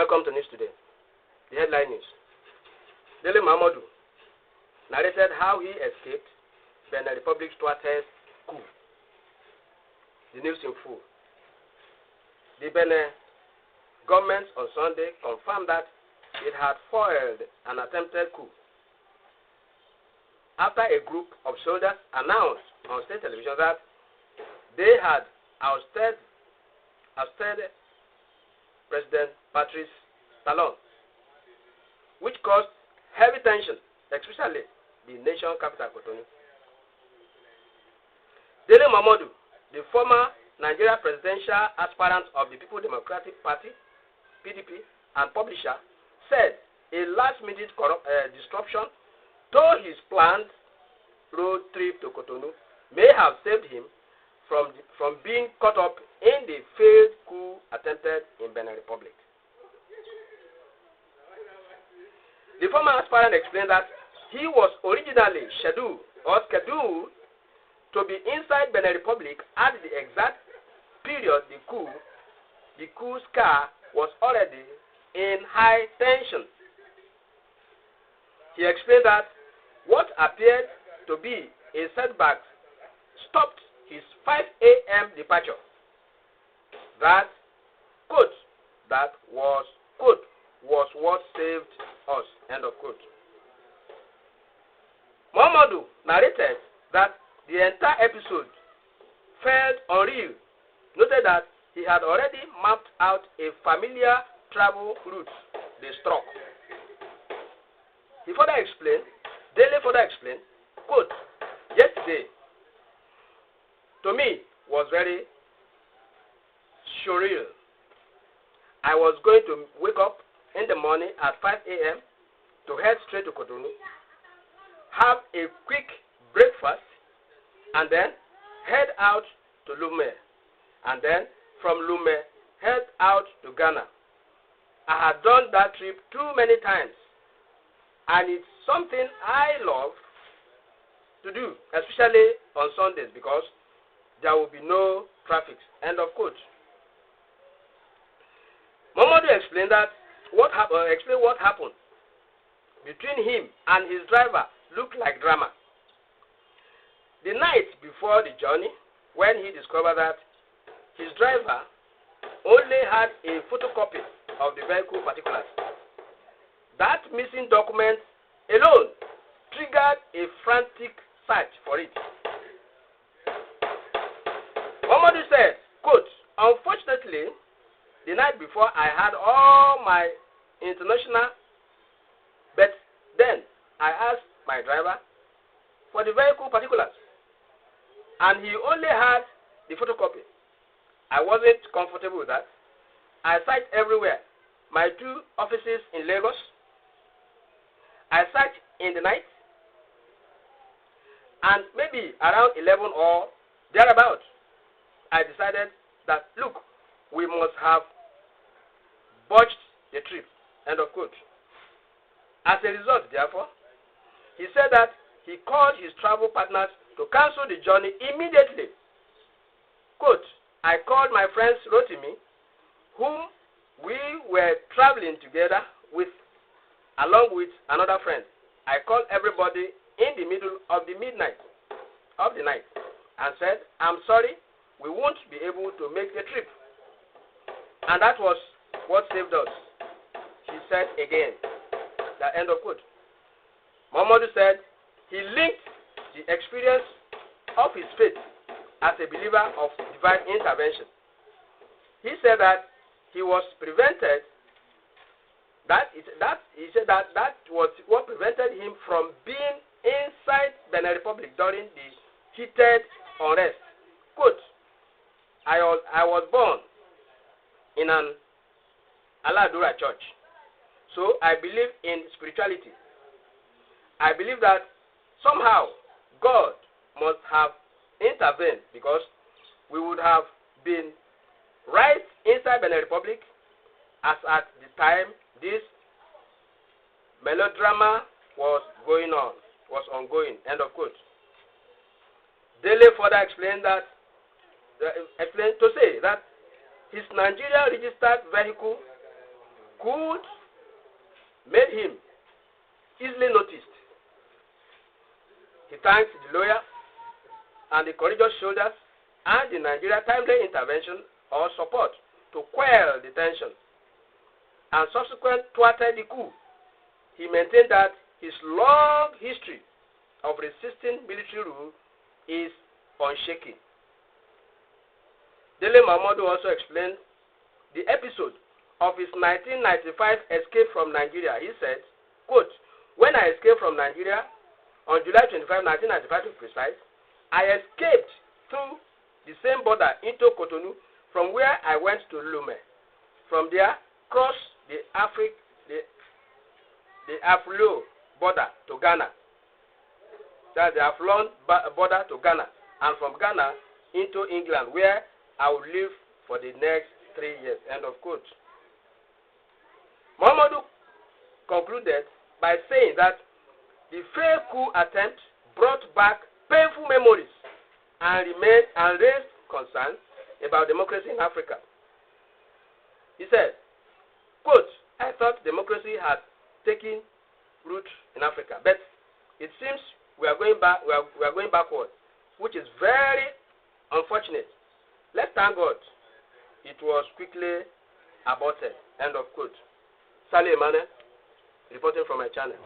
Welcome to News Today. The headline news. Dele Momodu narrated how he escaped Benin Republic's thwarted coup. The news in full. The Benin government on Sunday confirmed that it had foiled an attempted coup after a group of soldiers announced on state television that they had ousted President Patrice Talon, which caused heavy tension, especially the nation capital Cotonou. Dele Momodu, the former Nigeria presidential aspirant of the People Democratic Party (PDP) and publisher, said a last-minute disruption to his planned road trip to Cotonou may have saved him from being caught up in the failed coup attempted in Benin Republic. The former aspirant explained that he was originally scheduled to be inside Benin Republic at the exact period the coup's car was already in high tension. He explained that what appeared to be a setback stopped his 5 a.m. departure. That was what saved us. End of quote. Momodu narrated that the entire episode felt unreal, noted that he had already mapped out a familiar travel route they struck. Dele further explained, quote, yesterday to me was very surreal. I was going to wake up in the morning at 5 a.m. to head straight to Cotonou, have a quick breakfast, and then head out to Lomé, and then from Lomé head out to Ghana. I had done that trip too many times, and it's something I love to do, especially on Sundays, because there will be no traffic. End of quote. Momodu explained what happened between him and his driver looked like drama. The night before the journey, when he discovered that his driver only had a photocopy of the vehicle particulars, that missing document alone triggered a frantic search for it. Momodu said, quote, unfortunately, the night before I had all my international, but then I asked my driver for the vehicle particulars, and he only had the photocopy. I wasn't comfortable with that. I searched everywhere. My 2 offices in Lagos. I searched in the night, and maybe around 11 or thereabout, I decided that, look, we must have botched the trip. End of quote. As a result, therefore, he said that he called his travel partners to cancel the journey immediately. Quote, I called my friends Rotimi, whom we were traveling together with, along with another friend. I called everybody in the middle of the night, and said, I'm sorry, we won't be able to make the trip. And that was what saved us. He said again. The end of quote. Momodu said he linked the experience of his faith as a believer of divine intervention. He said that he was prevented. He said that was what prevented him from being inside Benin Republic during the heated unrest. Quote, I was born in an Aladura church, so I believe in spirituality. I believe that somehow God must have intervened, because we would have been right inside Benin Republic as at the time this melodrama was ongoing. End of quote. Dele further explained that his Nigeria registered vehicle could made him easily noticed. He thanks the lawyer and the courageous soldiers and the Nigeria timely intervention or support to quell the tension and subsequent thwarted the coup. He maintained that his long history of resisting military rule is unshaken. Dele Momodu also explained the episode of his 1995 escape from Nigeria. He said, quote, "When I escaped from Nigeria on July 25, 1995 to be precise, I escaped through the same border into Cotonou from where I went to Lomé. From there, crossed the Aflo border to Ghana. That's the Aflon border to Ghana. And from Ghana into England, where I will live for the next 3 years." End of quote. Momodu concluded by saying that the failed coup attempt brought back painful memories and raised concerns about democracy in Africa. He said, quote, "I thought democracy had taken root in Africa, but it seems we are going backward, which is very unfortunate. Let's thank God it was quickly aborted." End of quote. Sally Emmanuel, reporting from my channel.